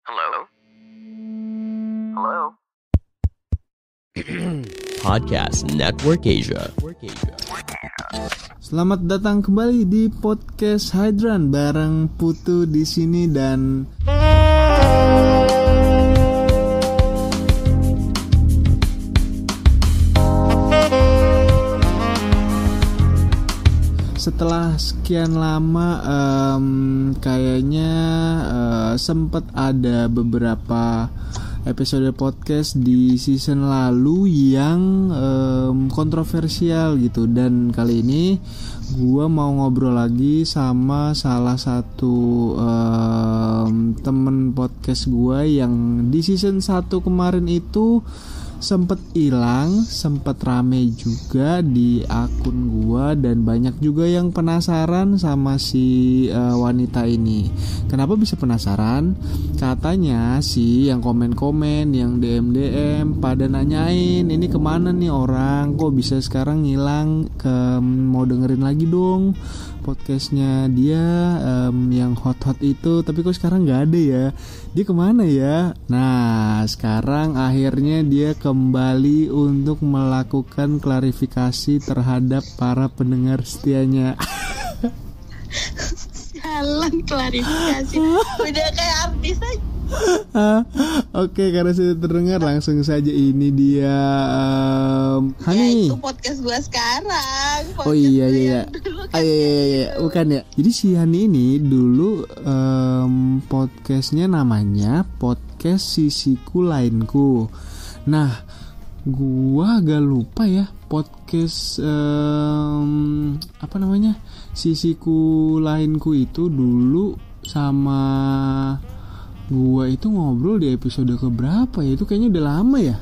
Hello? Hello? Podcast Network Asia. Selamat datang kembali di podcast Hydran bareng Putu di sini dan setelah sekian lama kayaknya sempat ada beberapa episode podcast di season lalu yang kontroversial gitu, dan kali ini gua mau ngobrol lagi sama salah satu temen podcast gua yang di season 1 kemarin itu sempet hilang, sempet rame juga di akun gua, dan banyak juga yang penasaran sama si wanita ini. Kenapa bisa penasaran? Katanya sih yang komen-komen, yang DM pada nanyain, ini kemana nih orang, kok bisa sekarang ngilang, mau dengerin lagi dong podcastnya dia yang hot-hot itu, tapi kok sekarang nggak ada ya, dia kemana ya? Nah sekarang akhirnya dia kembali untuk melakukan klarifikasi terhadap para pendengar setianya. Jalan klarifikasi, udah kayak artis aja. Oke, karena sudah terdengar, langsung saja ini dia Hani. Ya itu podcast gue sekarang. Oh iya. Iya, bukan ya. Jadi si Hani ini dulu podcastnya namanya Podcast Sisiku Lainku. Nah, gua agak lupa ya podcast apa namanya, Sisiku Lainku itu dulu sama gua itu ngobrol di episode keberapa ya, itu kayaknya udah lama ya,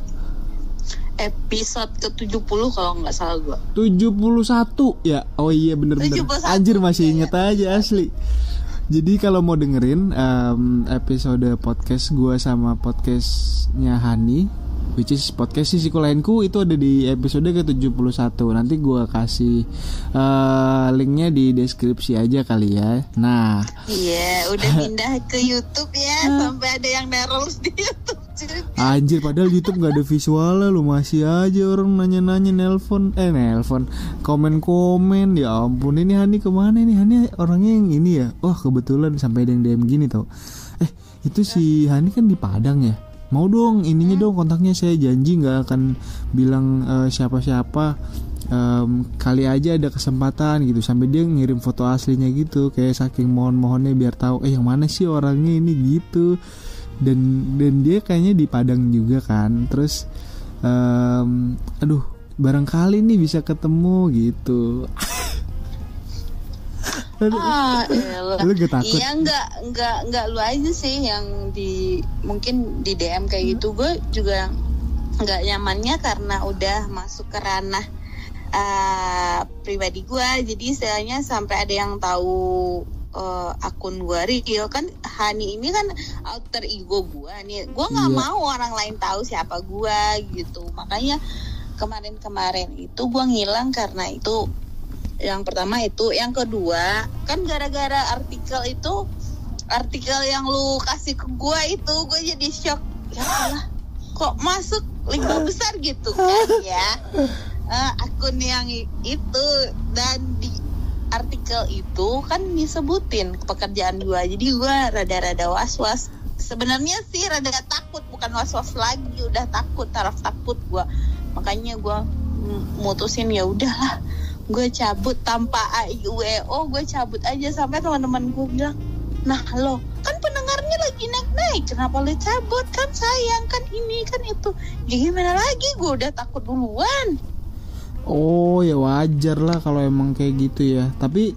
Episode ke-70 kalau nggak salah gue. 71 ya. Oh iya bener-bener, 71. anjir masih inget aja asli. Jadi kalau mau dengerin episode podcast gua sama podcastnya Hani, which is podcast Sisiku Lainku, itu ada di episode ke-71. Nanti gue kasih linknya di deskripsi aja kali ya. Nah, Iya, udah pindah ke YouTube ya, sampai ada yang nerus di YouTube. anjir padahal YouTube gak ada visualnya, lu masih aja orang nanya-nanya, nelpon komen-komen. Ya ampun, ini Hani kemana nih? Hani orangnya yang ini ya. Wah kebetulan sampai ada yang DM gini tau. Itu si Hani kan di Padang ya. Mau dong ininya dong kontaknya, saya janji gak akan bilang siapa-siapa, kali aja ada kesempatan gitu. Sampai dia ngirim foto aslinya gitu, kayak saking mohon-mohonnya biar tahu yang mana sih orangnya ini gitu. Dan dia kayaknya di Padang juga kan. Terus aduh barangkali nih bisa ketemu gitu. Lu gak takut? Iya, enggak lu aja sih yang mungkin di DM kayak gitu. Gue juga enggak nyamannya karena udah masuk ke ranah pribadi gue. Jadi istilahnya sampai ada yang tahu akun gue real kan. Hani ini kan alter ego gue nih. Gue nggak mau orang lain tahu siapa gue gitu. Makanya kemarin itu gue ngilang karena itu. Yang pertama itu, yang kedua kan gara-gara artikel yang lu kasih ke gue itu, gue jadi shock. Ya Allah, kok masuk link besar gitu kan ya, akun yang itu. Dan di artikel itu kan disebutin pekerjaan gue, jadi gue rada-rada was-was. Sebenarnya sih rada takut, bukan was-was lagi, udah takut, taraf takut gue. Makanya gue mutusin ya udahlah, gue cabut tanpa AIUEO, gue cabut aja. Sampai teman-teman gue bilang, nah lo kan pendengarnya lagi naik-naik, kenapa lo cabut, kan sayang, kan ini kan itu. Ya gimana lagi, gue udah takut duluan. Oh ya wajar lah kalau emang kayak gitu ya. Tapi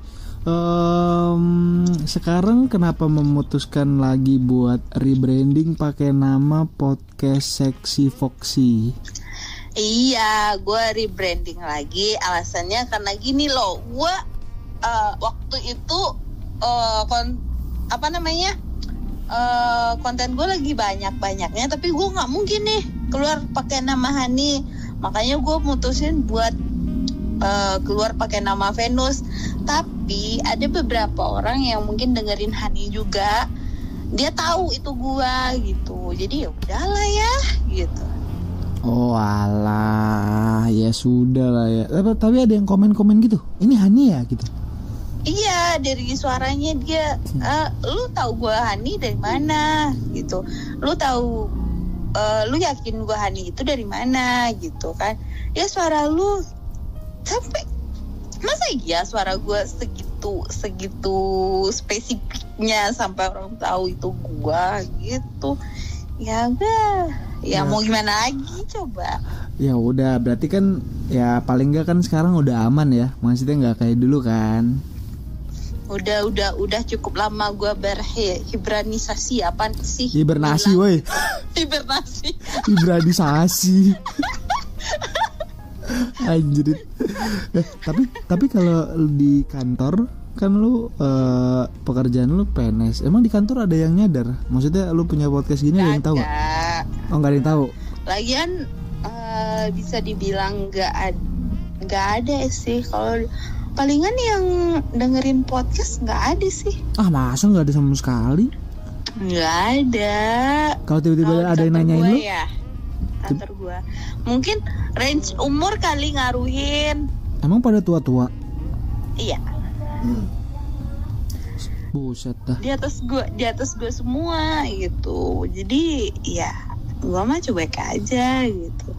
sekarang kenapa memutuskan lagi buat rebranding pakai nama Podcast Sexy Foxy? Iya, gue rebranding lagi. Alasannya karena gini loh, gue waktu itu konten gue lagi banyak-banyaknya, tapi gue nggak mungkin nih keluar pakai nama Hani. Makanya gue mutusin buat keluar pakai nama Venus. Tapi ada beberapa orang yang mungkin dengerin Hani juga dia tahu itu gua gitu. Jadi ya udahlah ya gitu. Oh alah, ya sudah lah ya. Tapi ada yang komen-komen gitu. Ini Hani ya gitu. Iya, dari suaranya dia, lu tahu gua Hani dari mana gitu. Lu tahu, lu yakin gua Hani itu dari mana gitu kan? Ya suara lu sampai, masa iya suara gua segitu spesifiknya sampai orang tahu itu gua gitu. Ya udah. Ya mau gimana lagi coba. Ya udah, berarti kan ya paling enggak kan sekarang udah aman ya. Maksudnya nggak kayak dulu kan. Udah cukup lama gue berhibernisasi. Apa sih? Hibernasi woi. Hibernisasi. Anjir. Tapi kalau di kantor kan lu pekerjaan lu PNS. Emang di kantor ada yang nyadar? Maksudnya lu punya podcast gini ada yang tahu? Oh, nggak ada yang tahu. Lagian bisa dibilang nggak ada sih. Kalau palingan yang dengerin podcast nggak ada sih. Ah, masa nggak ada sama sekali? Nggak ada. Kalau tiba-tiba ada yang nanyain lu? Ya, kantor gua. Mungkin range umur kali ngaruhin. Emang pada tua-tua? Iya. Buset dah. Di atas gua semua gitu. Jadi ya gua mah cuek aja gitu.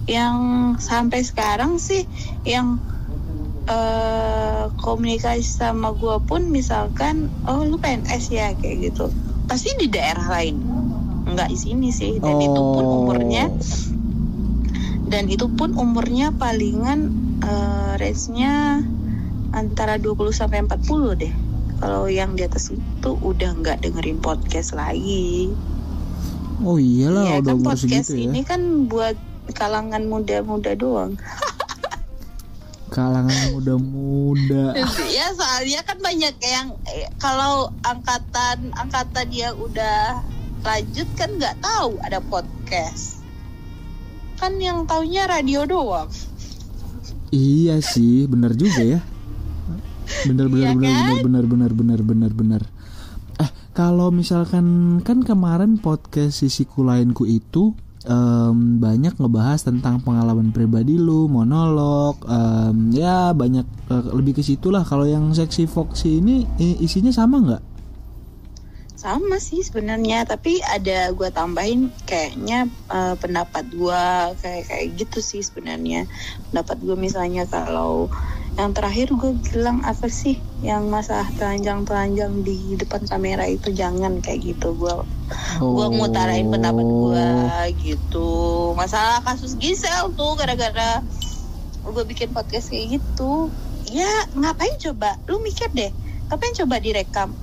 Yang sampai sekarang sih yang komunikasi sama gua pun misalkan, oh lu PNS ya kayak gitu, pasti di daerah lain, nggak di sini sih. Dan itu pun umurnya palingan range-nya antara 20 sampai 40 deh. Kalau yang di atas itu udah nggak dengerin podcast lagi. Oh iyalah, ya, udah kan umur podcast segitu ya. ini kan buat kalangan muda-muda doang. Kalangan muda-muda. Ya soalnya kan banyak yang kalau angkatan yang udah lanjut kan nggak tahu ada podcast. Kan yang taunya radio doang. Iya sih, benar juga ya. Benar. Kalau misalkan kan kemarin podcast Sisiku Lainku itu banyak ngebahas tentang pengalaman pribadi lu, monolog, ya banyak lebih ke situ lah. Kalau yang Seksi Foxy ini isinya sama nggak? Sama sih sebenarnya, tapi ada gue tambahin kayaknya pendapat gue kayak gitu sih sebenarnya. Pendapat gue misalnya kalau yang terakhir gue bilang apa sih yang masalah telanjang di depan kamera itu jangan kayak gitu. Gue ngutarain pendapat gue gitu. Masalah kasus Gisel tuh gara-gara gue bikin podcast kayak gitu. Ya ngapain coba? Lu mikir deh, ngapain coba direkam?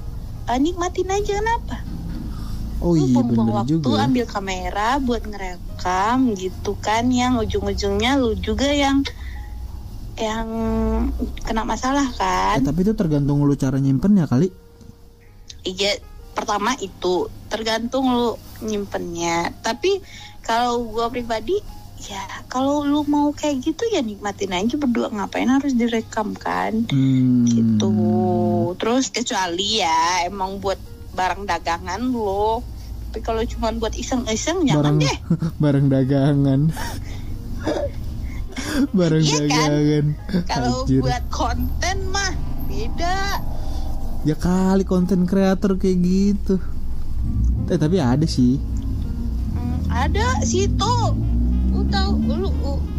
Nikmatin aja kenapa? Oh lu iya buang bener waktu juga. Ambil kamera buat ngerekam gitu kan, yang ujung-ujungnya lu juga yang kena masalah kan. Tapi itu tergantung lu cara nyimpennya kali. Iya, pertama itu tergantung lu nyimpennya. Tapi kalau gua pribadi ya kalau lu mau kayak gitu ya nikmatin aja berdua, ngapain harus direkam kan. Gitu. Terus kecuali ya emang buat barang dagangan lo. Tapi kalau cuma buat iseng-iseng jangan deh. Barang dagangan. Barang iya dagangan. Kan? Kalau buat konten mah beda. Ya kali konten kreator kayak gitu. Tapi ada sih. Ada sih tuh. Lu tahu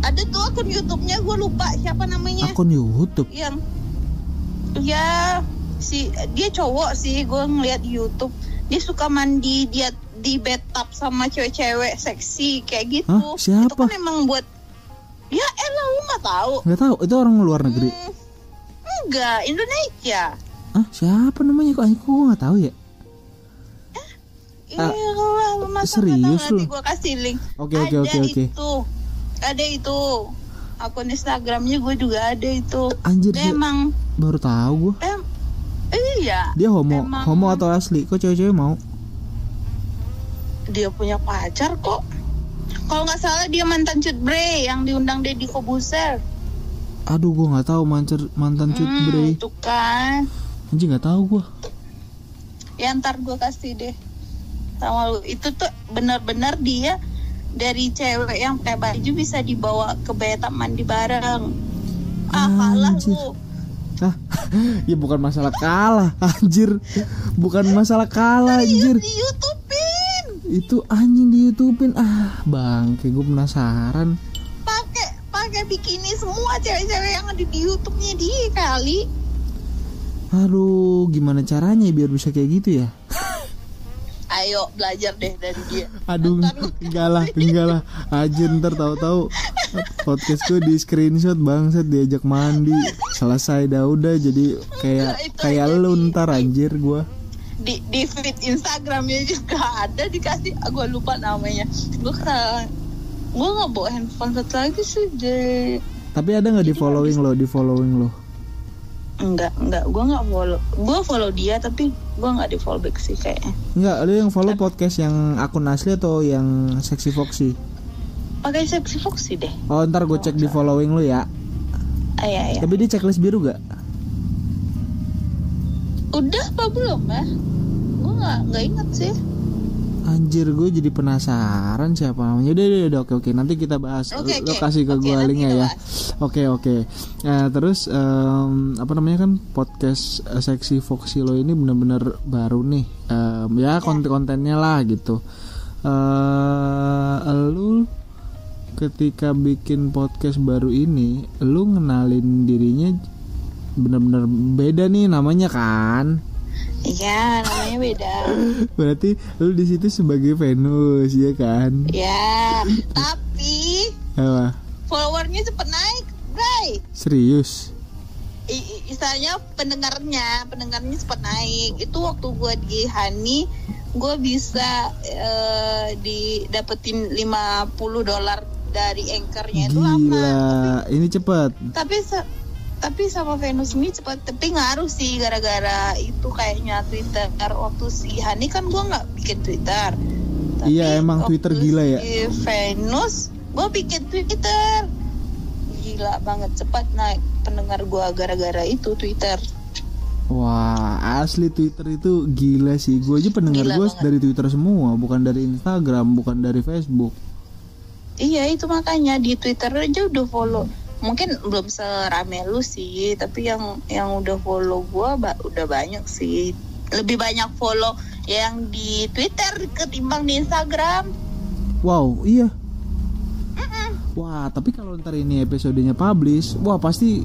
ada tuh akun YouTube-nya, gue lupa siapa namanya. Akun YouTube. Yang ya dia cowok sih, gue ngeliat di YouTube. Dia suka mandi, dia di bathtub sama cewek-cewek seksi kayak gitu. Hah, siapa? Itu kan emang buat ya lu nggak tahu? Nggak tahu, itu orang luar negeri. Enggak, Indonesia. Ah, siapa namanya kok aku nggak tahu ya? Serius lu? Nanti gue kasih link. Oke. Ada itu. Akun Instagramnya gue juga ada itu. Anjir, dia emang baru tahu gue. Iya. Dia homo atau asli? Kok cewek-cewek mau? Dia punya pacar kok. Kalau nggak salah dia mantan Cutbre yang diundang Deddy Kobuser. Aduh, gue nggak tahu mantan Cutbre. Itu kan. Anjir, nggak tahu gue. Ya ntar gue kasih deh. sama lu. Itu tuh benar-benar dia dari cewek yang pakai baju bisa dibawa ke bathtub mandi bareng. Kalah Anjir. lu. Ya bukan masalah kalah, anjir. Bukan masalah kalah, anjir. Di YouTube-in. Itu anjing di YouTube-in. Bangke, gue penasaran. Pakai bikini semua cewek-cewek yang ada di YouTube-nya dia kali. Aduh, gimana caranya biar bisa kayak gitu ya? Ayo belajar deh dari dia. Aduh, Ntar lu- enggak lah. Anjir, ntar tahu-tahu podcast gue di screenshot bangsat diajak mandi. Selesai dah udah jadi kayak lu ntar anjir gua. di feed Instagramnya juga ada dikasih, gue lupa namanya. Gue nggak bawa handphone satu lagi sih deh. Tapi ada nggak di following lo? Enggak, gue nggak follow. Gue follow dia tapi gue nggak di follow back sih kayaknya. Enggak, lu yang follow podcast yang akun asli atau yang Sexy Foxy? Pakai Sexy Foxy deh. Oh, ntar gue cek di following lu ya. Iya. Tapi dia checklist biru gak? Udah apa belum ya? Gue nggak ingat sih. Anjir, gue jadi penasaran siapa namanya. Udah, oke. Nanti kita bahas. Oke. Lo kasih ke gue Nanti linknya kita ya. bahas. Oke. Terus apa namanya kan podcast Sexy Foxy lo ini benar-benar baru nih. Ya konten-kontennya lah gitu. Lu ketika bikin podcast baru ini, lu ngenalin dirinya benar-benar beda nih namanya kan? Iya, namanya beda. Berarti lu di situ sebagai Venus ya kan? Ya, tapi Apa? followernya cepet naik, Bray. Serius? Istilahnya pendengarnya cepet naik. Itu waktu gue di Hani, gue bisa didapetin $50 dari anchornya. Itu lama. Gila, ini cepet. Tapi sama Venus ini cepat, tapi ngaruh sih gara-gara itu kayaknya Twitter. Waktu si Hani kan gue nggak bikin Twitter. Tapi Iya, emang Twitter waktu gila ya. si Venus gue bikin Twitter, gila banget cepat naik pendengar gue gara-gara itu Twitter. Wah, asli Twitter itu gila sih. Gue aja pendengar Gila gue banget. dari Twitter semua, bukan dari Instagram, bukan dari Facebook. Iya itu makanya di Twitter aja udah follow. Mungkin belum serame lu sih, tapi yang udah follow gue udah banyak sih. Lebih banyak follow yang di Twitter ketimbang di Instagram. Wow, iya. Wah, tapi kalau ntar ini episodenya publish, wah pasti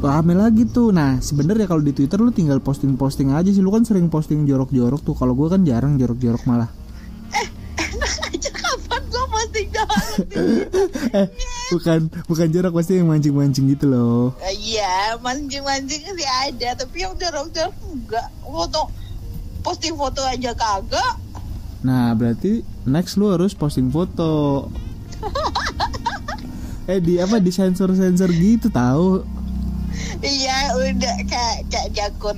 rame lagi tuh. Nah, sebenarnya kalau di Twitter lu tinggal posting-posting aja sih. Lu kan sering posting jorok-jorok tuh. Kalau gue kan jarang jorok-jorok malah. Aja kapan gue posting jalan? bukan jorok, pasti yang mancing-mancing gitu loh. Iya, mancing-mancing sih ada, tapi yang jorok-jorok enggak. Posting foto aja kagak. Nah, berarti next lu harus posting foto. Di sensor gitu tahu. Iya, udah kayak jakun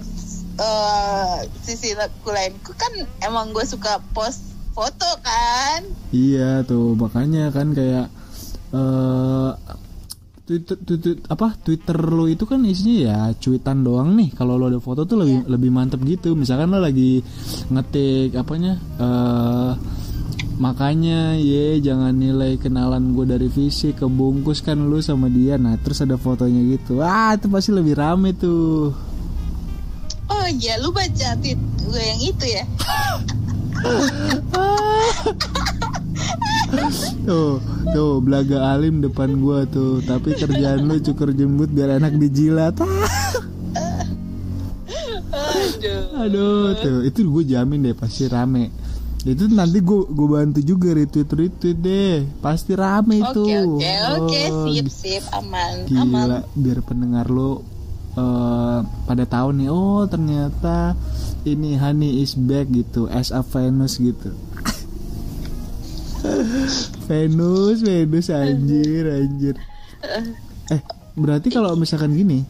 sisi lainku kan emang gue suka post foto kan. Iya tuh, makanya kan kayak Twitter lo itu kan isinya ya cuitan doang nih. Kalau lo ada foto tuh lebih mantep gitu. Misalkan lo lagi ngetik makanya jangan nilai kenalan gue dari fisik, kebungkus kan lu sama dia. Nah terus ada fotonya gitu. Itu pasti lebih rame tuh. Oh iya, lu baca tweet gue yang itu ya? Tuh belaga alim depan gua tuh. Tapi kerjaan lu cukur jembut biar enak dijilat. Aduh tuh, itu gue jamin deh pasti rame. Itu nanti gue bantu juga retweet deh. Pasti rame itu. Oke, sip aman. Gila, biar pendengar lu pada tahu nih, oh ternyata ini Hani is back gitu, as a Venus gitu. Venus anjir. Berarti kalau misalkan gini,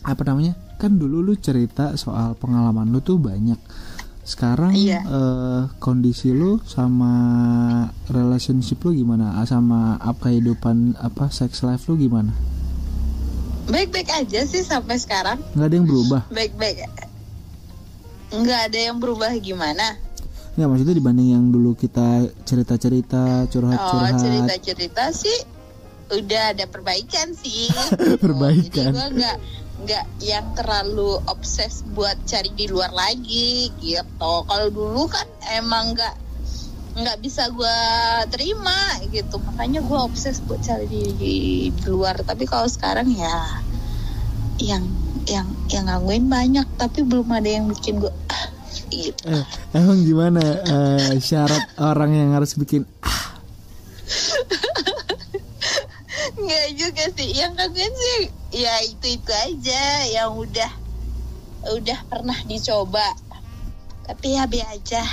apa namanya? Kan dulu lu cerita soal pengalaman lu tuh banyak. Sekarang kondisi lu sama relationship lu gimana? Sama kehidupan sex life lu gimana? Baik-baik aja sih sampai sekarang. Nggak ada yang berubah? Baik-baik. Nggak ada yang berubah gimana? Nggak, maksudnya dibanding yang dulu kita cerita-cerita, curhat-curhat. Oh, cerita-cerita sih udah ada perbaikan sih. Perbaikan. Jadi gue nggak yang terlalu obses buat cari di luar lagi gitu. Kalau dulu kan emang nggak bisa gue terima gitu, makanya gue obses buat cari di luar. Tapi kalau sekarang ya yang ngangguin banyak, tapi belum ada yang bikin gue gitu. Emang gimana syarat orang yang harus bikin Nggak juga sih, yang ngangguin sih ya itu aja yang udah pernah dicoba tapi ya be aja.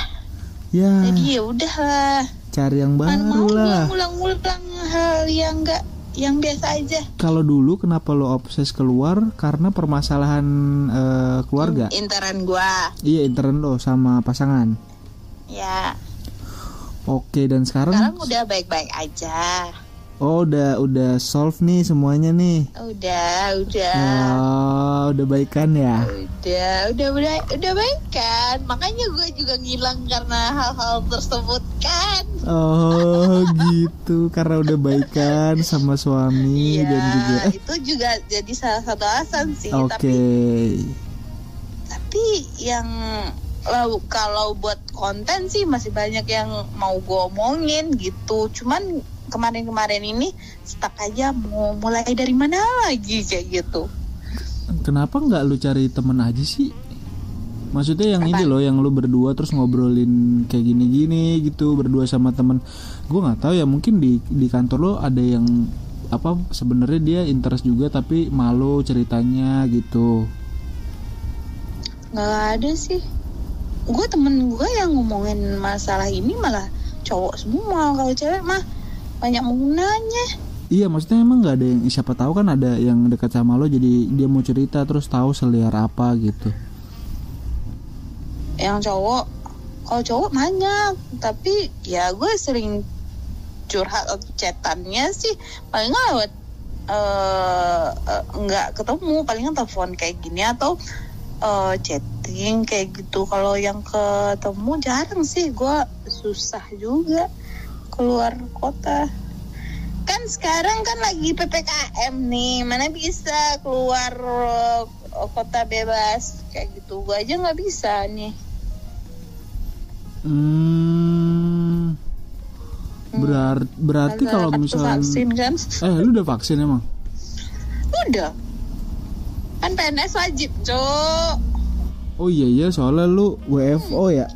ya? Jadi ya udahlah, Cari yang mana mau baru lah. ngulang-ngulang hal yang biasa aja. Kalau dulu kenapa lo obses keluar? Karena permasalahan keluarga. Interan gua. Iya, intern lo sama pasangan. Ya. Oke, dan sekarang Udah baik-baik aja. Oh, udah solve nih semuanya nih. Udah. Oh, udah baikan ya. Udah baik kan. Makanya gue juga ngilang karena hal-hal tersebut kan. Oh, gitu. Karena udah baikan sama suami Iya, dan juga itu juga jadi salah satu alasan sih. Oke. Tapi yang kalau buat konten sih masih banyak yang mau gue omongin gitu. Cuman kemarin ini stuck aja, mau mulai dari mana lagi kayak gitu. Kenapa nggak lu cari temen aja sih? Maksudnya yang ini loh, yang lu berdua terus ngobrolin kayak gini-gini gitu, berdua sama temen. Gue nggak tahu ya, mungkin di kantor lo ada yang apa sebenarnya dia interest juga tapi malu ceritanya gitu. Nggak ada sih. Gue temen gue yang ngomongin masalah ini malah cowok semua. Kalau cewek mah banyak menggunanya. Iya, maksudnya emang nggak ada yang, siapa tahu kan ada yang dekat sama lo jadi dia mau cerita terus tahu seliar apa gitu. Yang cowok, kalau cowok banyak, tapi ya gue sering curhat atau chatannya sih paling nggak lewat nggak ketemu, palingan telepon kayak gini atau chatting kayak gitu. Kalau yang ketemu jarang sih, gue susah juga keluar kota. Kan sekarang kan lagi PPKM nih, mana bisa keluar kota bebas kayak gitu. Gue aja nggak bisa nih. Berarti kalau misalnya vaksin kan? lu udah vaksin emang? Udah. Kan PNS wajib, Cok. Oh iya, soalnya lu WFO ya?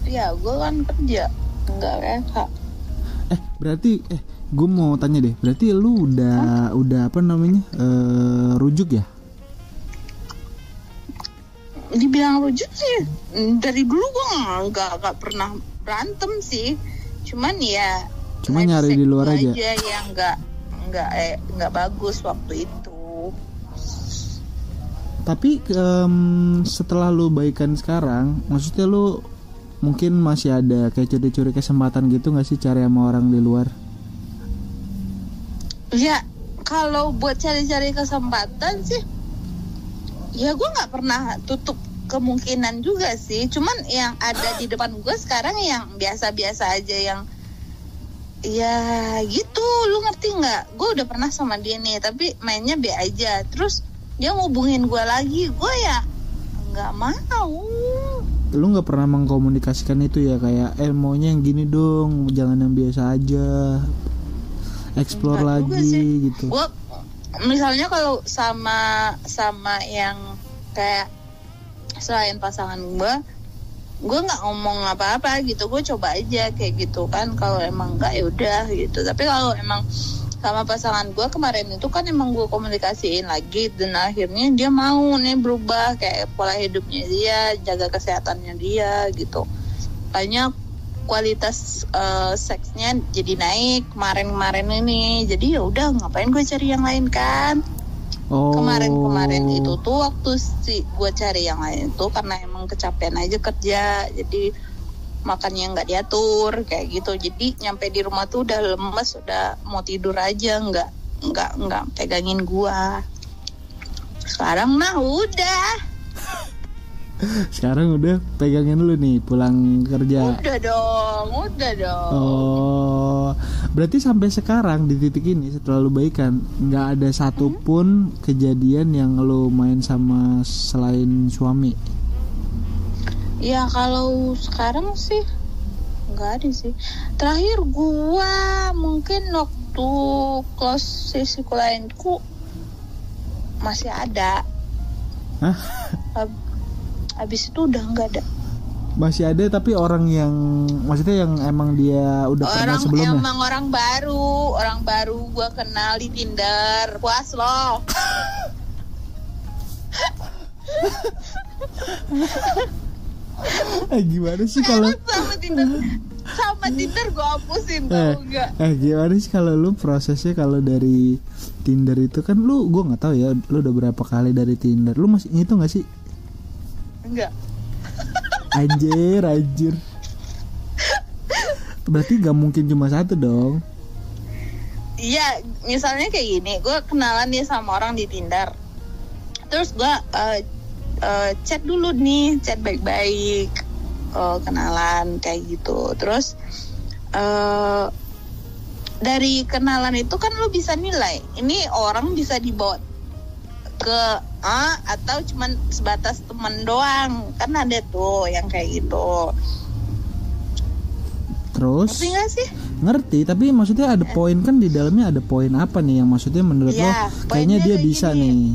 Iya, gue kan kerja, enggak WFH. Berarti gue mau tanya deh, berarti lu udah apa namanya rujuk ya? Dibilang rujuk sih, dari dulu gue nggak pernah berantem sih, cuman ya nyari di luar aja yang nggak bagus waktu itu. Tapi setelah lu baikan sekarang, maksudnya lu mungkin masih ada kayak curi-curi kesempatan gitu nggak sih cari sama orang di luar? Ya kalau buat cari-cari kesempatan sih, ya gue nggak pernah tutup kemungkinan juga sih. Cuman yang ada di depan gue sekarang yang biasa-biasa aja, yang ya gitu, lu ngerti nggak? Gue udah pernah sama dia nih, tapi mainnya be aja. Terus dia ngubungin gue lagi, gue ya nggak mau. Lu nggak pernah mengkomunikasikan itu ya, kayak maunya yang gini dong, jangan yang biasa aja, explore lagi gitu. Gue misalnya kalau sama yang kayak selain pasangan gue nggak ngomong apa-apa gitu, gue coba aja kayak gitu kan. Kalau emang nggak ya udah gitu. Tapi kalau emang sama pasangan gue kemarin itu kan emang gue komunikasiin lagi, dan akhirnya dia mau nih berubah kayak pola hidupnya dia, jaga kesehatannya dia gitu. Makanya kualitas seksnya jadi naik kemarin ini. Jadi ya udah, ngapain gue cari yang lain kan. Kemarin itu tuh waktu gue cari yang lain itu karena emang kecapean aja kerja, jadi makannya nggak diatur kayak gitu. Jadi nyampe di rumah tuh udah lemes, udah mau tidur aja, nggak pegangin gua. Sekarang mah udah Sekarang udah pegangin dulu nih pulang kerja. Udah dong. Oh, berarti sampai sekarang di titik ini setelah lu baikan nggak ada satupun kejadian yang lu main sama selain suami? Ya kalau sekarang sih nggak ada sih. Terakhir gua mungkin waktu close sisiku lainku masih ada. Hah? Abis itu udah nggak ada. Masih ada tapi orang yang maksudnya yang emang dia udah pernah sebelumnya. Emang orang baru gua kenal di Tinder. Puas loh. Gimana sih kalau sama Tinder gua hapusin tau enggak? Gimana sih kalau lu prosesnya kalau dari Tinder itu kan gua nggak tahu ya lu udah berapa kali dari Tinder. Lu masih ngitung nggak sih? Enggak. Anjir. Berarti gak mungkin cuma satu dong. Iya, misalnya kayak gini, gue kenalan nih sama orang di Tinder. Terus gue chat dulu nih, chat baik-baik, kenalan kayak gitu. Terus dari kenalan itu kan lo bisa nilai, ini orang bisa dibawa ke A atau cuman sebatas teman doang. Kan ada tuh yang kayak gitu. Terus ngerti gak sih? Ngerti, tapi maksudnya ada poin kan di dalamnya, ada poin apa nih yang maksudnya menurut lo kayaknya dia bisa gini. nih.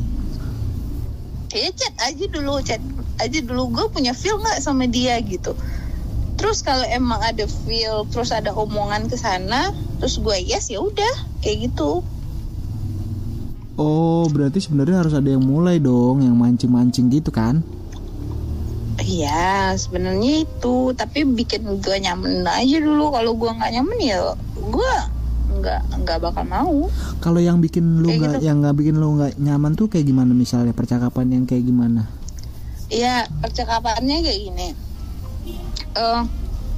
Ya chat aja dulu gue punya feel nggak sama dia gitu. Terus kalau emang ada feel, terus ada omongan ke sana, terus gue yes ya udah kayak gitu. Oh, berarti sebenarnya harus ada yang mulai dong, yang mancing-mancing gitu kan? Iya, sebenarnya itu, tapi bikin gue nyaman aja dulu. Kalau gue nggak nyaman ya gue nggak bakal mau. Kalau yang bikin lu nggak, gitu. Yang nggak bikin lu nggak nyaman tuh kayak gimana, misalnya percakapan yang kayak gimana? Iya, percakapannya kayak gini.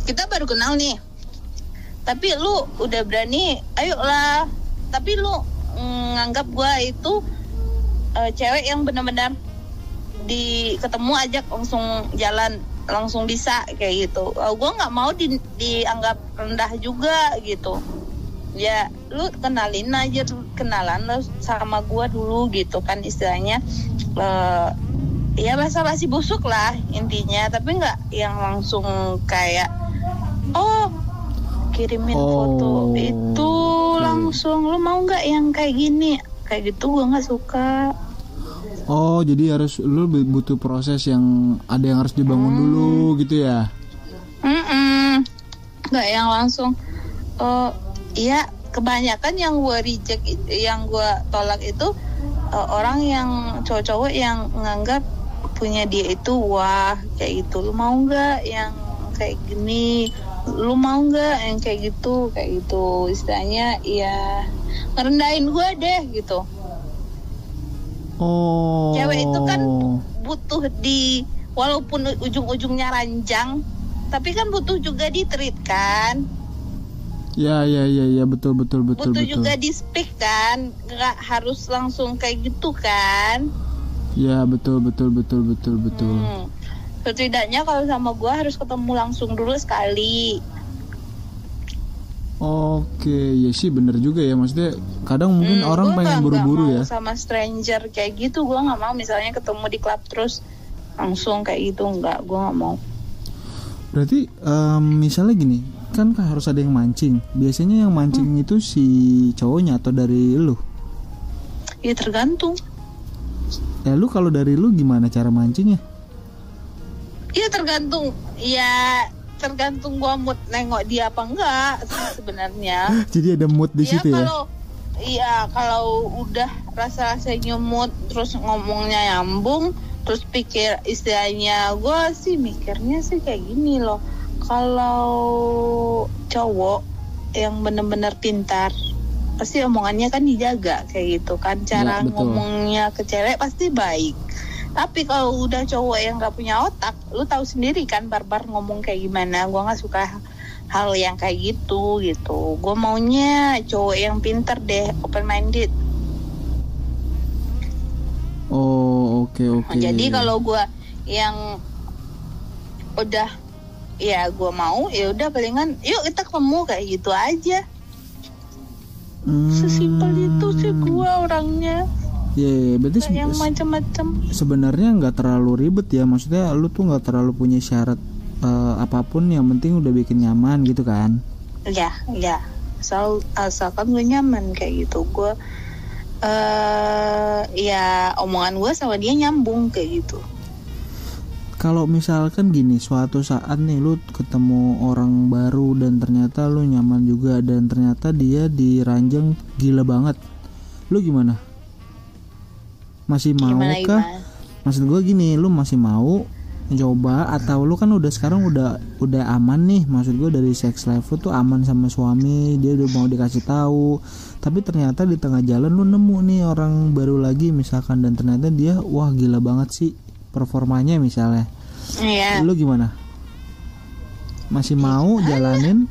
Kita baru kenal nih, tapi lu udah berani, ayolah. Tapi lu nganggap gue itu cewek yang benar-benar ketemu ajak langsung jalan, langsung bisa kayak gitu. Gue nggak mau dianggap rendah juga gitu. Ya lu kenalan lu sama gue dulu gitu kan, istilahnya ya basa-basi busuk lah intinya, tapi nggak yang langsung kayak kirimin foto itu langsung, lu mau nggak yang kayak gini, kayak gitu gue nggak suka. Oh, jadi lu butuh proses yang ada yang harus dibangun dulu gitu ya? Nggak yang langsung. Iya, kebanyakan yang gue reject, yang gue tolak itu orang yang cowok-cowok yang nganggap punya dia itu wah kayak gitu. Lu mau nggak yang kayak gini? Lu mau nggak yang kayak gitu istilahnya ya ngerendahin gue deh gitu. Oh, cewek itu kan butuh walaupun ujung-ujungnya ranjang, tapi kan butuh juga di-treat kan. Ya, betul. Butuh juga di-speak kan, nggak harus langsung kayak gitu kan. Ya, betul. Setidaknya kalau sama gue harus ketemu langsung dulu sekali. Oke, ya sih bener juga ya, maksudnya kadang mungkin orang pengen buru-buru ya. Sama stranger kayak gitu gue nggak mau, misalnya ketemu di klub terus langsung kayak gitu, gue nggak mau. Berarti misalnya gini, kan harus ada yang mancing. Biasanya yang mancing itu si cowoknya atau dari lu? Ya tergantung. Ya lu kalau dari lu gimana cara mancingnya? Iya tergantung gua mood nengok dia apa enggak sebenarnya. Jadi ada mood di situ ya? Kalau udah rasa-rasanya mood, terus ngomongnya nyambung, terus pikir istilahnya, gua sih mikirnya sih kayak gini loh. Kalau cowok yang benar-benar pintar, pasti omongannya kan dijaga kayak gitu kan, cara ngomongnya ke cewek pasti baik. Tapi kalau udah cowok yang gak punya otak, lu tahu sendiri kan barbar ngomong kayak gimana. Gue gak suka hal yang kayak gitu. Gue maunya cowok yang pinter deh, open minded. Oh, oke. Jadi kalau gue yang udah ya gue mau ya udah palingan yuk kita ketemu kayak gitu aja. Sesimpel itu sih gue orangnya. Ya, berarti yang macam-macam. Sebenarnya nggak terlalu ribet ya, maksudnya lu tuh nggak terlalu punya syarat apapun, yang penting udah bikin nyaman gitu kan? Ya, asalkan gue nyaman kayak gitu. Gue ya omongan gue sama dia nyambung kayak gitu. Kalau misalkan gini, suatu saat nih lu ketemu orang baru dan ternyata lu nyaman juga, dan ternyata dia diranjang gila banget, lu gimana? Masih mau kah? Maksud gue gini, lu masih mau coba atau lu kan udah sekarang udah aman nih, maksud gue dari sex life lu tuh aman sama suami, dia udah mau dikasih tahu, tapi ternyata di tengah jalan lu nemu nih orang baru lagi misalkan, dan ternyata dia wah gila banget sih performanya misalnya. Iya. Lu gimana? Masih mau jalanin?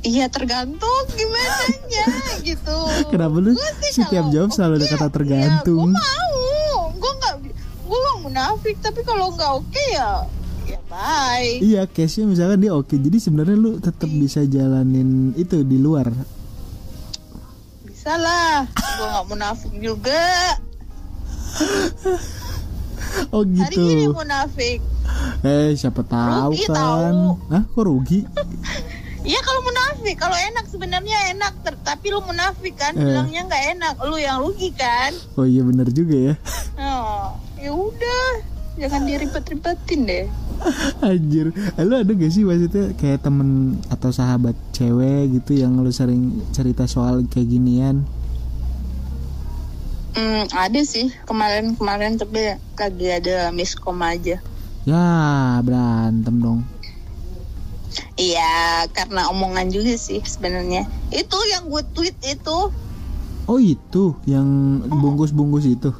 Iya, tergantung gimana ya gitu. Kenapa lu setiap jawab selalu ada kata tergantung? Ya, gue nggak munafik, tapi kalau nggak oke ya bye. Iya, case-nya misalkan dia oke, jadi sebenarnya lu tetap bisa jalanin itu di luar. Bisa lah, gue nggak munafik juga. Oh gitu. Hari ini munafik. Siapa tahu rugi, kan? tahu. Hah, kok rugi? Iya kalau munafik, kalau enak sebenarnya enak, tapi lu munafik kan, bilangnya nggak enak, lu yang rugi kan? Oh iya benar juga ya. Oh, ya udah, jangan diribet-ribetin deh. Anjir, lu ada gak sih maksudnya kayak temen atau sahabat cewek gitu yang lu sering cerita soal kayak ginian? Ada sih kemarin tapi lagi ada miskom aja. Ya berantem dong. Iya, karena omongan juga sih sebenarnya. Itu yang gue tweet itu. Oh itu yang bungkus-bungkus itu.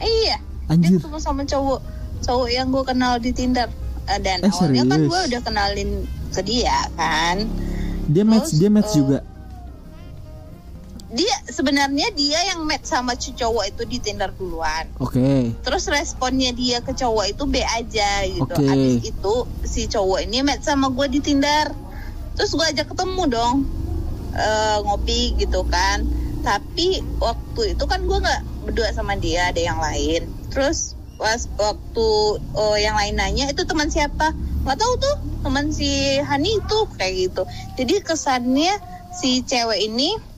Iya. Anjir. Dia ketemu sama cowok yang gue kenal di Tinder. Dan awalnya serius? kan gue udah kenalin ke dia kan. Dia match juga. Dia sebenarnya yang match sama cowok itu di Tinder duluan. Oke. Terus responnya dia ke cowok itu B aja gitu. Oke. Abis itu si cowok ini match sama gue di Tinder. Terus gue ajak ketemu dong, ngopi gitu kan. Tapi waktu itu kan gue nggak berdua sama dia, ada yang lain. Terus waktu yang lain nanya itu teman siapa, nggak tahu tuh, teman si Hani itu kayak gitu. Jadi kesannya si cewek ini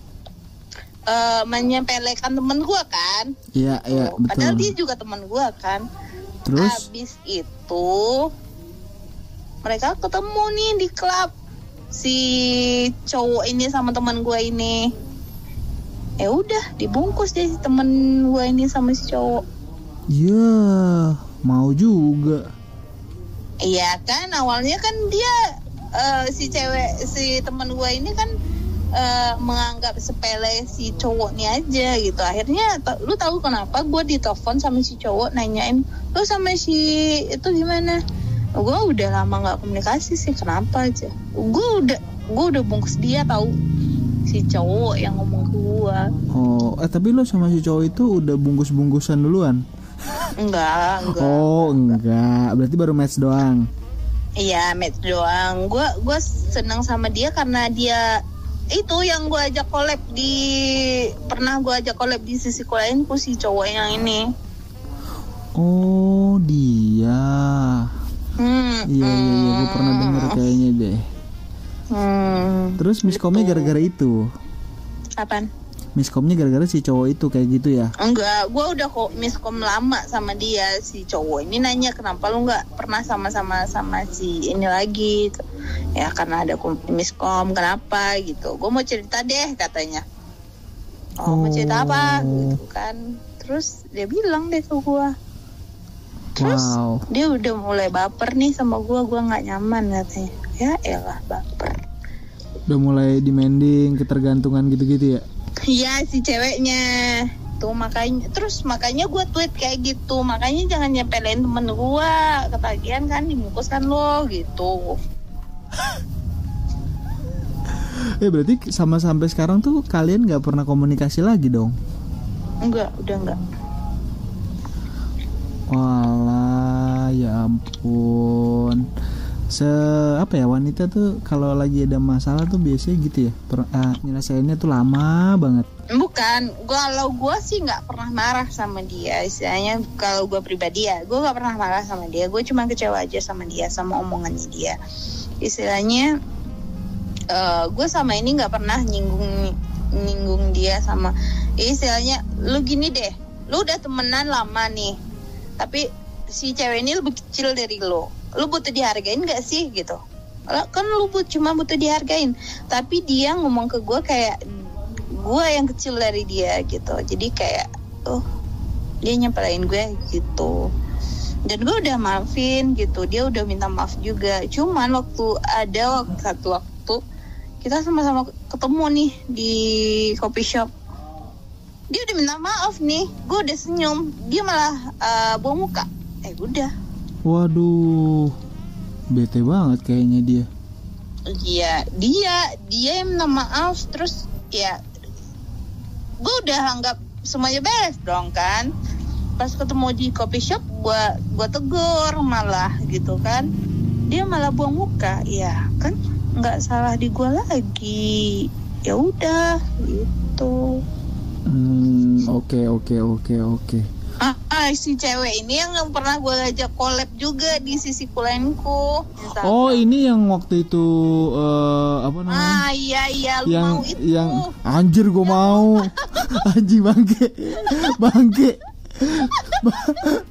menyepelekan temen gue kan. Iya betul. Padahal dia juga temen gue kan. Terus habis itu mereka ketemu nih di klub, si cowok ini sama teman gue ini. Ya udah dibungkus deh si temen gue ini sama si cowok. ya mau juga. Iya kan, awalnya kan dia si teman gue ini kan menganggap sepele si cowok nih aja gitu. Akhirnya lu tahu kenapa gue ditelepon sama si cowok nanyain lu sama si itu gimana? Gue udah lama nggak komunikasi sih, kenapa aja? Gue udah bungkus dia tahu, si cowok yang ngomong ke gue. Oh, tapi lu sama si cowok itu udah bungkus-bungkusan duluan? Enggak. Oh enggak, berarti baru match doang. Iya, match doang. Gue senang sama dia karena dia itu yang gue ajak collab pernah gue ajak collab di sisi lainku si cowok yang ini. Oh dia. Iya, gue pernah denger kayaknya deh. Terus miskomnya gara-gara itu? Apaan? Miskomnya gara-gara si cowok itu kayak gitu ya? Enggak, gue udah kok miskom lama sama dia. Si cowok ini nanya kenapa lu nggak pernah sama-sama si ini lagi gitu. Ya karena ada miskom, kenapa gitu. Gue mau cerita deh katanya. Mau cerita apa gitu kan. Terus dia bilang deh ke gue. Terus dia udah mulai baper nih sama gue nggak nyaman katanya. Ya elah baper. Udah mulai demanding, ketergantungan gitu-gitu ya? Iya si ceweknya tuh, makanya gue tweet kayak gitu, makanya jangan nyepelin temen gue, ketagihan kan dibungkus kan lo gitu. Berarti sama sampai sekarang tuh kalian nggak pernah komunikasi lagi dong? Enggak, udah enggak. Walah, ya ampun. Apa ya, wanita tuh kalau lagi ada masalah tuh biasanya gitu ya, nyelesainnya tuh lama banget. Bukan, kalau gue sih nggak pernah marah sama dia. Istilahnya kalau gue pribadi ya, gue nggak pernah marah sama dia. Gue cuma kecewa aja sama dia, sama omongannya dia. Istilahnya, gue sama ini nggak pernah nyinggung dia sama. Istilahnya, lu gini deh, lu udah temenan lama nih, tapi si cewek ini lebih kecil dari lu butuh dihargain gak sih gitu? Kan lu cuma butuh dihargain, tapi dia ngomong ke gue kayak gue yang kecil dari dia gitu. Jadi kayak dia nyepelin gue gitu, dan gue udah maafin gitu, dia udah minta maaf juga. Cuman satu waktu kita sama-sama ketemu nih di coffee shop, dia udah minta maaf nih, gue udah senyum, dia malah buang muka. Udah. Waduh, bete banget kayaknya dia. Iya, dia yang minta maaf. Terus ya gue udah anggap semuanya beres dong kan. Pas ketemu di coffee shop, gue tegur malah gitu kan, dia malah buang muka. Ya kan nggak salah di gue lagi, ya udah gitu. Oke. Si cewek ini yang pernah gue ajak collab juga di Sisi Kulenku. Oh, ini yang waktu itu apa namanya? Iya, lu yang, mau itu. Yang anjir gue mau. Anjing bangke.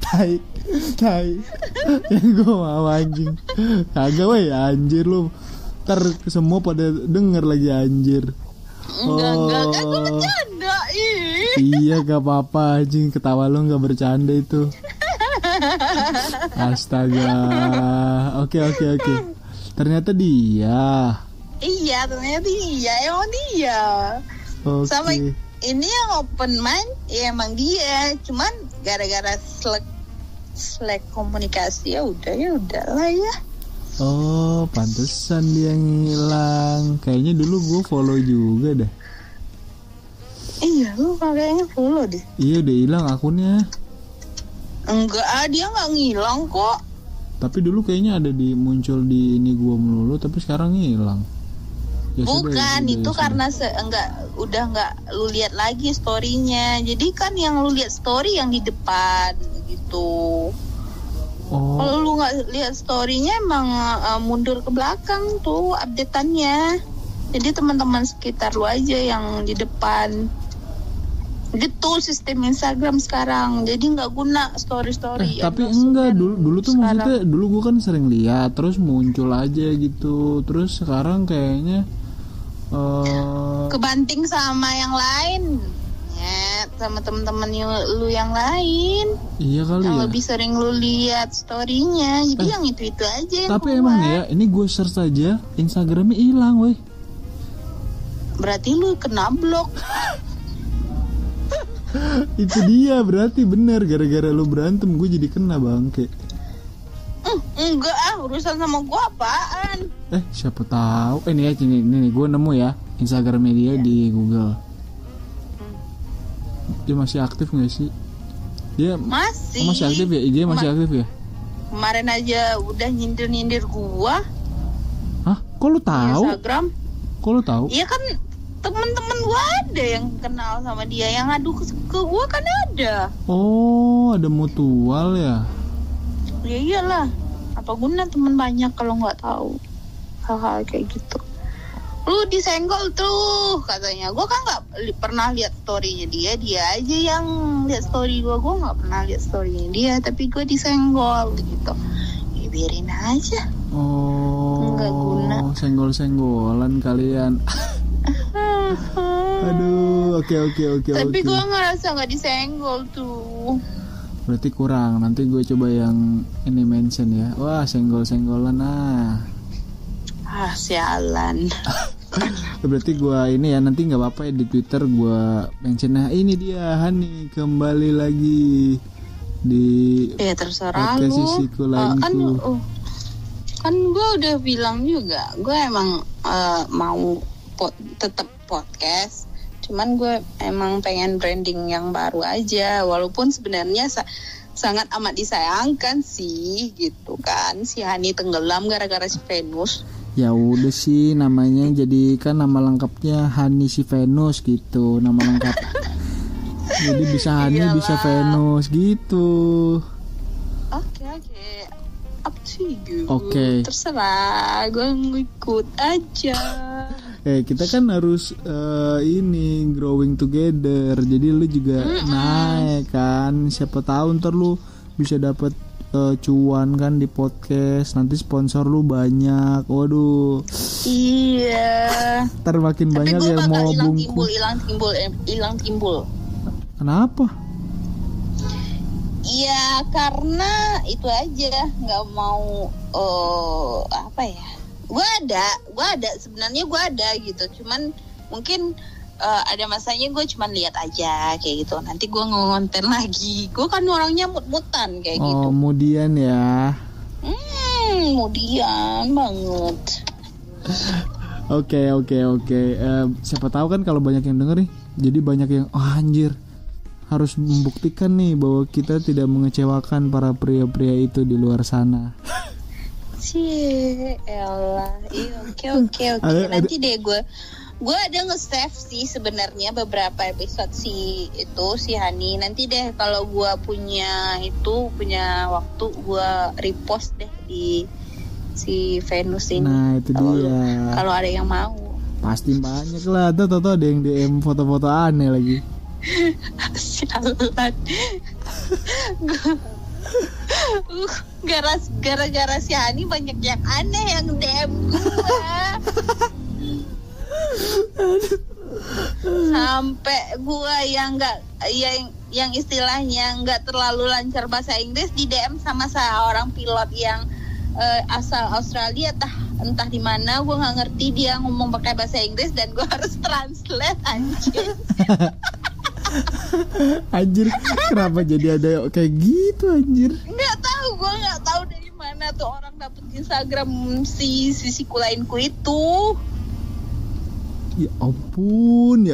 Tai. Yang gue mau anjing. Kagak weh, anjir lu. Ntar semua pada denger lagi anjir. Enggak, gue bercanda. Iya, gak apa-apa anjing, ketawa lo gak bercanda itu. Astaga. Oke. Ternyata dia. Iya, ternyata dia. Emang dia. Okay. Sama ini yang open mind, ya emang dia. Cuman gara-gara slack komunikasi ya udahlah ya. Oh, pantesan dia ngilang. Kayaknya dulu gue follow juga dah. Iya, lu kayaknya follow deh. Iya, udah hilang akunnya. Enggak, dia nggak ngilang kok. Tapi dulu kayaknya ada muncul di ini gue melulu, tapi sekarang ngilang. Ya bukan, itu karena udah nggak lu lihat lagi story-nya. Jadi kan yang lu lihat story yang di depan gitu. Oh. Kalau lu nggak lihat story-nya emang mundur ke belakang tuh update-annya. Jadi teman-teman sekitar lu aja yang di depan. Gitu sistem Instagram sekarang. Jadi nggak guna story-story. Tapi enggak, dulu tuh sekarang. Maksudnya dulu gue kan sering lihat terus muncul aja gitu. Terus sekarang kayaknya kebanting sama yang lain. Ya, sama teman-teman lu yang lain. Iya kali yang ya. Lebih sering lu lihat story-nya. Jadi yang itu aja yang tapi emang ya, ini gue search aja Instagramnya hilang weh. Berarti lu kena blok. Itu dia, berarti bener gara-gara lu berantem gue jadi kena bangke. Enggak urusan sama gue apaan? Siapa tahu. Ini gue nemu ya Instagramnya dia di Google. Dia masih aktif nggak sih? Dia masih aktif ya? IG masih aktif ya? Kemarin aja udah nyindir gua. Hah? Kok lu tahu? Instagram. Kok lu tahu? Iya kan temen-temen gua ada yang kenal sama dia, yang ngadu ke gua kan ada. Oh, ada mutual ya? Ya iyalah. Apa guna temen banyak kalau nggak tahu hal-hal kayak gitu. Lu disenggol tuh katanya. Gue kan nggak pernah lihat storynya dia aja yang lihat story gue nggak pernah lihat storynya dia, tapi gue disenggol gitu. Ya biarin aja. Oh, nggak guna. Senggol-senggolan kalian. Aduh, oke. Tapi gue ngerasa nggak disenggol tuh. Berarti kurang. Nanti gue coba yang ini mention ya. Wah, senggol-senggolan sialan. Berarti gue ini ya, nanti nggak apa-apa ya di Twitter gue mention. Nah ini dia Hani kembali lagi di terserah lu. Kan gue udah bilang juga gue emang mau tetap podcast, cuman gue emang pengen branding yang baru aja. Walaupun sebenarnya sangat amat disayangkan sih gitu kan. Si Hani tenggelam gara-gara si Venus. Ya udah sih, namanya jadi kan nama lengkapnya Hani si Venus gitu, nama lengkap. Jadi bisa Hani Iyalah. bisa Venus gitu. Oke. Up to you. Oke. Terserah, gue ngikut aja. Kita kan harus ini growing together. Jadi lu juga naik kan. Siapa tahu ntar lu bisa dapet cuan kan di podcast. Nanti sponsor lu banyak. Waduh. Iya. Ntar makin Tapi banyak gue yang bakal mau hilang timbul. Kenapa? Iya, karena itu aja, nggak mau apa ya? Gue ada sebenarnya gue ada gitu. Cuman mungkin ada masanya gue cuman lihat aja kayak gitu. Nanti gue ngonten lagi. Gue kan orangnya mut-mutan kayak gitu. Kemudian ya. Kemudian banget. Oke. Siapa tahu kan kalau banyak yang denger nih, jadi banyak yang anjir, harus membuktikan nih bahwa kita tidak mengecewakan para pria-pria itu di luar sana. Cie, elah. Iya, oke. Nanti deh gue ada nge-save sih sebenarnya beberapa episode si Hani. Nanti deh kalau gue punya waktu gue repost deh di si Venus ini. Nah itu dia. Kalau ada yang mau. Pasti banyak lah. Tuh ada yang DM foto-foto aneh lagi. Sialan. Gara-gara si Hani banyak yang aneh yang DM gua. Sampai gua yang istilahnya nggak terlalu lancar bahasa Inggris di DM sama seorang pilot yang asal Australia, entah di mana gue nggak ngerti, dia ngomong pakai bahasa Inggris dan gue harus translate anjir. Anjir, kenapa jadi ada kayak gitu anjir? Nggak tahu dari mana tuh orang dapet Instagram si kulainku itu. Ya ampun.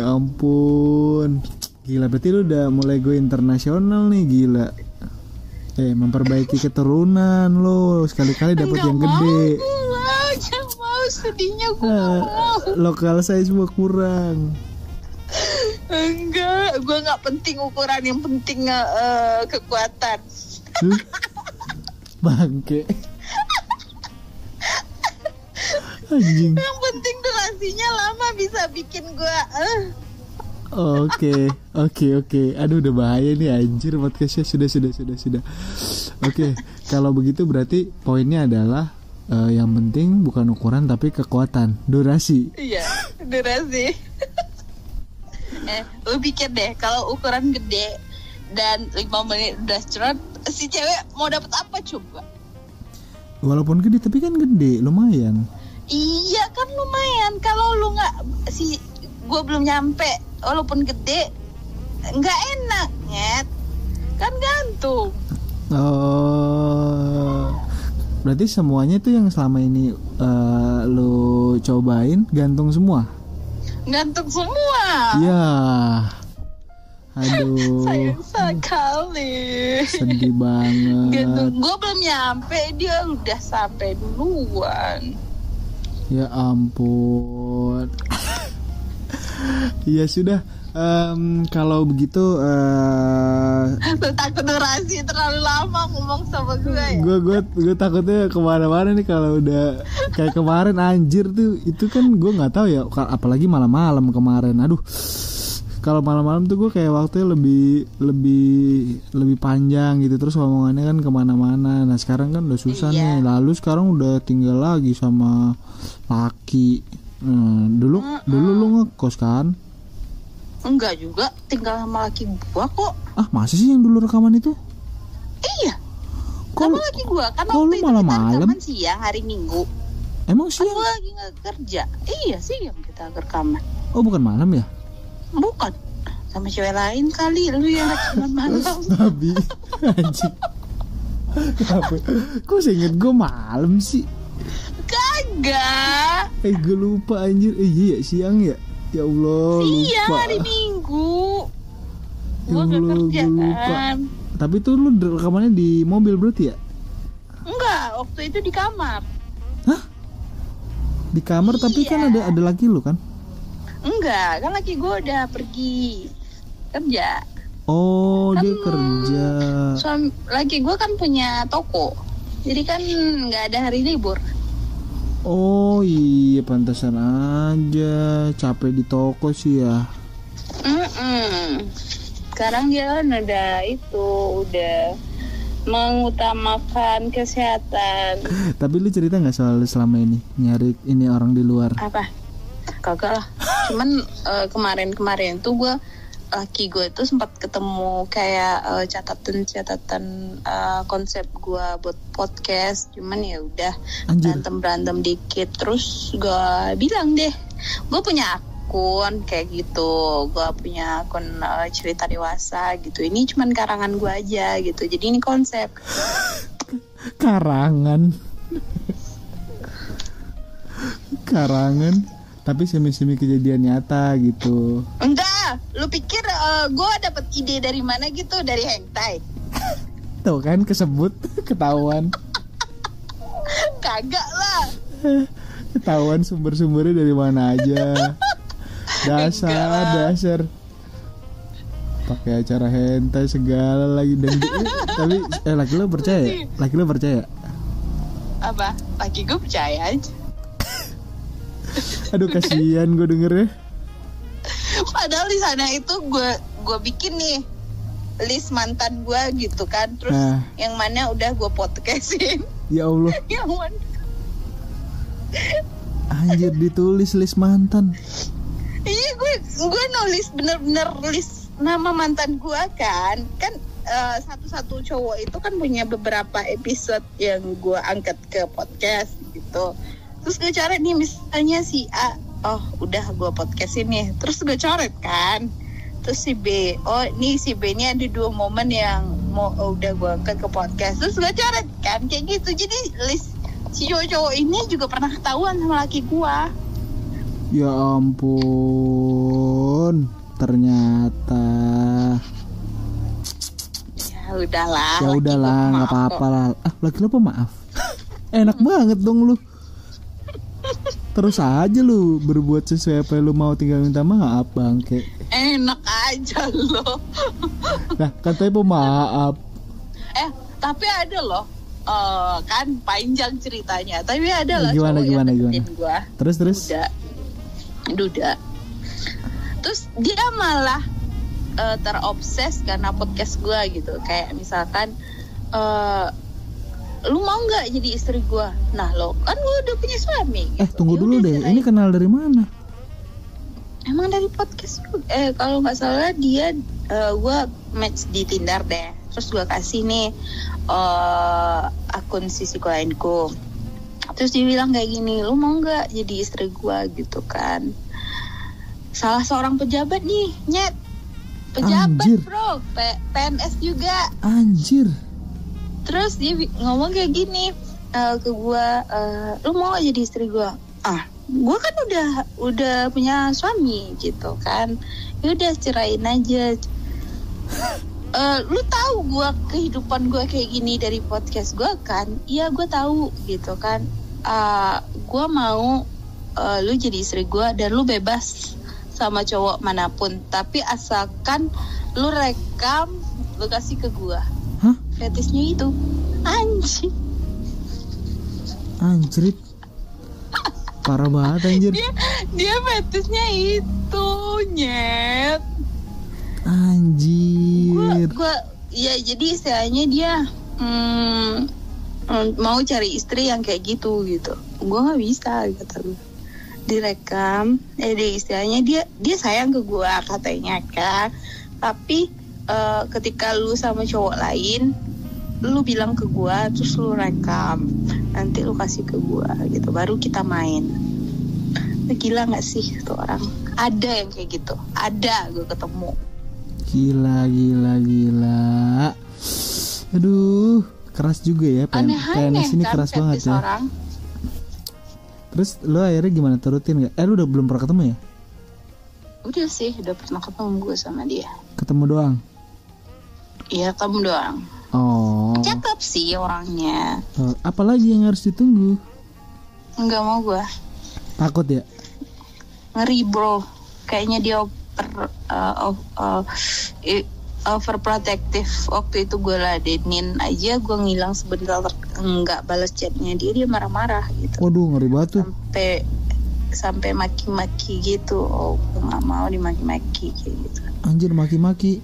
Gila, berarti lu udah mulai go internasional nih, gila. Memperbaiki keturunan lo, sekali-kali dapat yang gede. Nggak mau, sedihnya gue mau. Lokal size gua kurang. Enggak, gue nggak penting ukuran, yang penting kekuatan. Bangke. Anjing. Yang penting durasinya lama, bisa bikin gue Oke. Aduh, udah bahaya nih anjir podcastnya. Sudah. Oke, kalau begitu berarti poinnya adalah yang penting bukan ukuran tapi kekuatan, durasi. Iya, durasi. Lu pikir deh, kalau ukuran gede dan 5 menit udah cerot, si cewek mau dapat apa coba? Walaupun gede tapi kan gede, lumayan. Iya kan lumayan. Kalau lu nggak, gue belum nyampe, walaupun gede nggak enak nyet, kan gantung. Berarti semuanya tuh yang selama ini lu cobain gantung semua? Gantung semua. Ya, aduh, Sayang sekali. sedih banget. Gantung, gue belum nyampe, dia udah sampai duluan. Ya ampun. Ya sudah, kalau begitu Lu takut durasi terlalu lama ngomong sama gue ya? gue takutnya kemana-mana nih kalau udah kayak kemarin anjir tuh. Itu kan gue nggak tahu ya, apalagi malam-malam kemarin. Aduh, kalau malam-malam tuh gue kayak waktunya lebih panjang gitu, terus ngomongannya kan kemana-mana. Nah sekarang kan udah susah nih. Lalu sekarang udah tinggal lagi sama laki. Dulu lu ngekos kan? Enggak juga, tinggal sama laki gua kok. Ah, masa sih yang dulu rekaman itu? Iya, Kok sama laki gua. Kan kok lu waktu itu kita malam-malam? rekaman siang, hari Minggu. Emang Kan siang? gua lagi nggak kerja. Iya, siang kita rekaman. Oh, bukan malam ya? Bukan, sama cewek lain kali. Lu yang rekaman malam. Babi. Anjing. Kenapa? Kok seinget gue malam sih? Kagak. Gue lupa anjir. Iya siang ya? Ya Allah, Siang, lupa. hari Minggu. Ya Gua nggak Allah, kerja gua lupa. kan. Tapi tuh lu rekamannya di mobil berarti ya? Enggak, waktu itu di kamar. Hah? Di kamar tapi kan ada laki lu kan? Enggak, kan laki gue udah pergi kerja. Oh, Kan dia kerja. Laki gue kan punya toko, jadi kan nggak ada hari libur. Oh iya, pantasan aja capek di toko sih ya. Sekarang dia kan udah mengutamakan kesehatan. Tapi lu cerita nggak soal selama ini nyari ini orang di luar? Apa? Kagak lah. Cuman kemarin tuh laki gue tuh sempat ketemu kayak catatan konsep gue buat podcast. Cuman ya udah berantem dikit. Terus gue bilang deh, gue punya akun kayak gitu, gue punya akun cerita dewasa gitu. Ini cuman karangan gue aja gitu. Jadi ini konsep. Karangan. Tapi semi-semi kejadian nyata gitu. Enggak, lu pikir gue dapet ide dari mana gitu? Dari hentai? Tuh kan kesebut, ketahuan. Kagak lah. Ketahuan sumber-sumbernya dari mana aja. Dasar. Pakai acara hentai segala lagi dan tapi laki lo percaya? Apa? Laki gue percaya aja. Aduh kasihan gue dengernya. Padahal di sana itu gue bikin nih list mantan gue gitu kan. Terus yang mana udah gue podcastin. Ya Allah. Yang mana? Anjir, ditulis list mantan. Iya, gue nulis bener-bener list nama mantan gue kan. Kan satu-satu cowok itu kan punya beberapa episode yang gue angkat ke podcast gitu. Terus gue coret nih misalnya si A, oh udah gue podcastin nih. Terus gue coret kan. Terus si B, oh nih si B ini ada 2 momen yang udah gue angkat ke podcast. Terus gue coret kan kayak gitu. Jadi list si cowok-cowok ini juga pernah ketahuan sama laki gue. Ya ampun, ternyata. Ya udahlah, nggak apa-apa lah. Laki lo pemaaf. Enak banget dong lu. Terus aja lu berbuat sesuai apa yang lu mau, tinggal minta maaf bangke. Enak aja lo. Nah katanya pemaaf. Tapi ada loh. Kan panjang ceritanya. Tapi ada lah gimana. Gua. Terus Duda. Terus dia malah terobses karena podcast gue gitu. Kayak misalkan lu mau nggak jadi istri gue? Nah lo kan gue udah punya suami gitu. Tunggu dulu deh, ini kenal dari mana? Emang dari podcast. Kalau nggak salah dia gue match di Tinder deh. Terus gue kasih nih akun Sisi Koenku. Terus dia bilang kayak gini, lu mau nggak jadi istri gue gitu kan? Salah seorang pejabat nih, nyet. Pejabat. Anjir. Bro, PNS juga. Anjir. Terus dia ngomong kayak gini ke gue, lu mau gak jadi istri gue? Gue kan udah punya suami gitu kan. Yaudah cerain aja. Lu tahu gue kehidupan gue kayak gini dari podcast gue kan? Iya gue tahu gitu kan. Gue mau lu jadi istri gue dan lu bebas sama cowok manapun. Tapi asalkan lu rekam, lu kasih ke gue. Hah? Fetisnya itu Anjrit. Parah banget anjir. Dia fetisnya itu, nyet. Anjir. Gua ya jadi istilahnya dia mau cari istri yang kayak gitu. Gue nggak bisa kata gue. Direkam, istilahnya dia sayang ke gue katanya kan. Tapi ketika lu sama cowok lain, lu bilang ke gue, terus lu rekam, nanti lu kasih ke gue gitu, baru kita main. Gila nggak sih tuh orang? Ada yang kayak gitu, ada gue ketemu. Gila. Aduh, keras juga ya. PNS ini kan, keras banget ya. Orang. Terus lu akhirnya gimana, turutin gak? Lu udah belum pernah ketemu ya? Udah sih, udah pernah ketemu gue sama dia. Ketemu doang? Iya, kamu doang. Oh. Cakep sih orangnya. Apalagi yang harus ditunggu? Enggak mau gue. Takut ya? Ngeri bro. Kayaknya dia overprotective. Waktu itu gue ladenin aja, gue ngilang sebentar, nggak balas chatnya dia marah-marah gitu. Waduh, ngeri banget tuh. Sampai maki-maki gitu. Oh, gue nggak mau dimaki-maki kayak gitu. Anjir, maki-maki.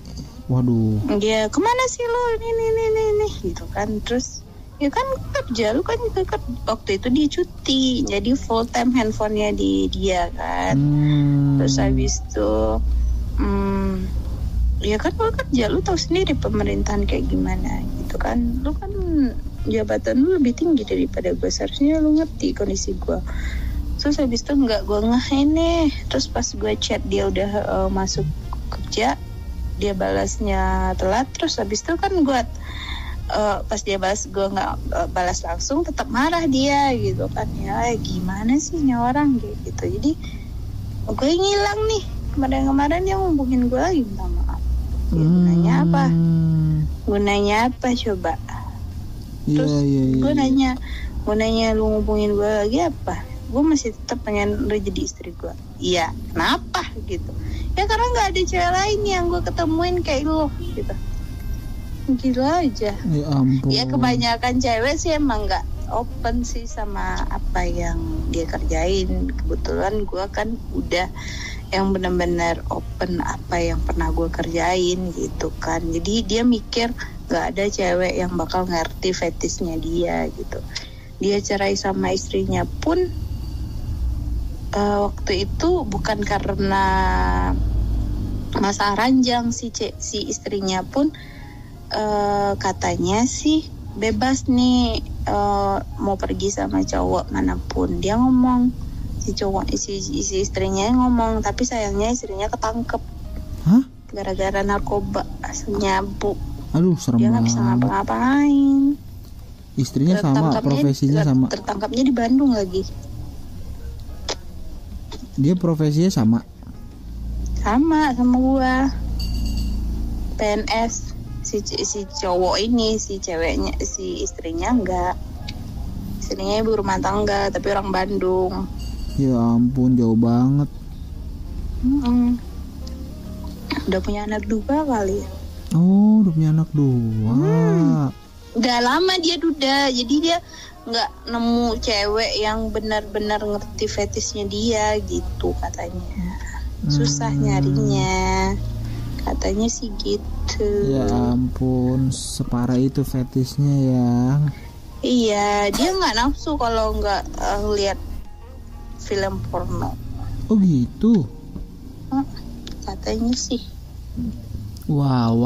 Waduh. Dia kemana sih lo? Ini gitu kan. Terus ya kan kerja lu kan waktu itu dia cuti, jadi full time handphonenya di dia kan. Terus habis itu ya kan lu kerja, lu tahu sendiri pemerintahan kayak gimana gitu kan. Lu kan jabatan lu lebih tinggi daripada gue, seharusnya lu ngerti kondisi gue. Terus habis itu nggak gue nih. Terus pas gue chat dia udah masuk kerja, dia balasnya telat. Terus habis itu kan gue pas dia balas, gue nggak balas langsung, tetap marah dia gitu kan. Ya gimana sih nih orang kayak gitu. Jadi gue ngilang nih, kemarin dia ngubungin gue lagi, minta maaf ya, gunanya apa coba. Terus gue nanya lu ngubungin gue lagi apa, gue masih tetap pengen lu jadi istri gue. Iya, kenapa gitu? Ya karena nggak ada cewek lain yang gue ketemuin kayak lu gitu. Gila aja. Ya ampun. Ya kebanyakan cewek sih emang nggak open sih sama apa yang dia kerjain. Kebetulan gue kan udah yang benar-benar open apa yang pernah gue kerjain gitu kan. Jadi dia mikir nggak ada cewek yang bakal ngerti fetisnya dia gitu. Dia cerai sama istrinya pun waktu itu bukan karena masalah ranjang. Si istrinya pun katanya sih bebas nih mau pergi sama cowok manapun. Dia ngomong, si istrinya ngomong, tapi sayangnya istrinya ketangkep. Hah? Gara-gara narkoba, asal nyabu. Aduh, serem banget. Dia nggak bisa ngapa-ngapain. Istrinya sama, profesinya sama. Tertangkapnya di Bandung lagi. Dia profesinya sama gua. PNS. Si cowok ini, si ceweknya, si istrinya enggak. Istrinya ibu rumah tangga tapi orang Bandung. Ya ampun, jauh banget. Udah punya anak 2 kali. Oh, udah punya anak 2. Udah lama dia duda, jadi dia nggak nemu cewek yang benar-benar ngerti fetisnya dia gitu katanya. Susah nyarinya, katanya sih gitu. Ya ampun, separah itu fetisnya ya. Iya, dia nggak nafsu kalau nggak lihat film porno. Oh gitu. Katanya sih. Wow.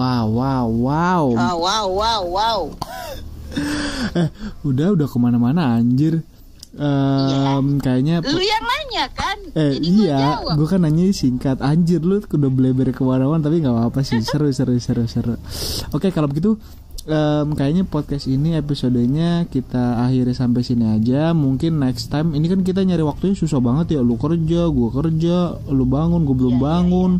Udah kemana-mana anjir. Kayaknya lu yang nanya kan. Jadi iya, gue kan nanya singkat. Anjir, lu udah bleber kemana-mana, tapi nggak apa-apa sih. Seru. Oke, kalau begitu kayaknya podcast ini episodenya kita akhiri sampai sini aja. Mungkin next time, ini kan kita nyari waktunya susah banget ya. Lu kerja, gue kerja, lu bangun, gue belum bangun.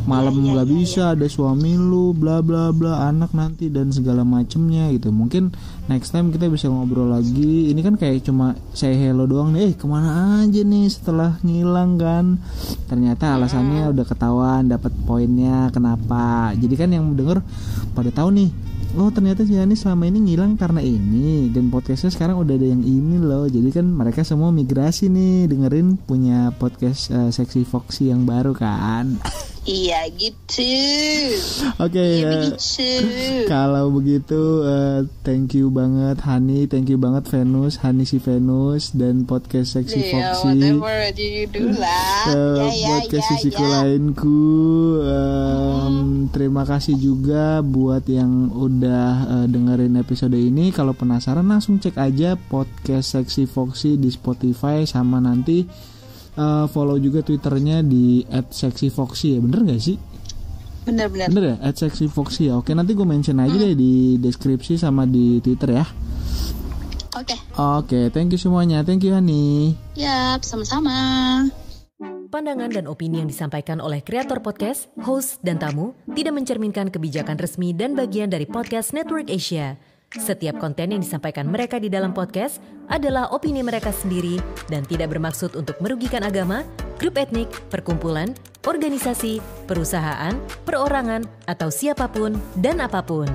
Malam nggak bisa, ada suami lu, bla bla bla, anak nanti dan segala macemnya gitu. Mungkin next time kita bisa ngobrol lagi. Ini kan kayak cuma say hello doang nih. Kemana aja nih setelah ngilang kan? Ternyata alasannya udah ketahuan, dapat poinnya kenapa. Jadi kan yang denger pada tahu nih. Oh, ternyata si Hani selama ini ngilang karena ini, dan podcastnya sekarang udah ada yang ini loh. Jadi kan mereka semua migrasi nih dengerin punya podcast Sexy Foxy yang baru kan. Iya gitu. Oke, kalau begitu thank you banget Hani, thank you banget Venus, Hani si Venus, dan podcast Sexy Foxy. Whatever you do lah. Podcast sisiku lainku. Terima kasih juga buat yang udah dengerin episode ini. Kalau penasaran langsung cek aja podcast Sexy Foxy di Spotify, sama nanti follow juga Twitternya di @sexyfoxy ya, bener gak sih? Bener ya, @sexyfoxy ya. Oke, nanti gue mention aja deh di deskripsi sama di Twitter ya. Oke, thank you semuanya, thank you Hani. Yap, sama-sama. Pandangan dan opini yang disampaikan oleh kreator podcast, host, dan tamu tidak mencerminkan kebijakan resmi dan bagian dari Podcast Network Asia. Setiap konten yang disampaikan mereka di dalam podcast adalah opini mereka sendiri dan tidak bermaksud untuk merugikan agama, grup etnik, perkumpulan, organisasi, perusahaan, perorangan, atau siapapun dan apapun.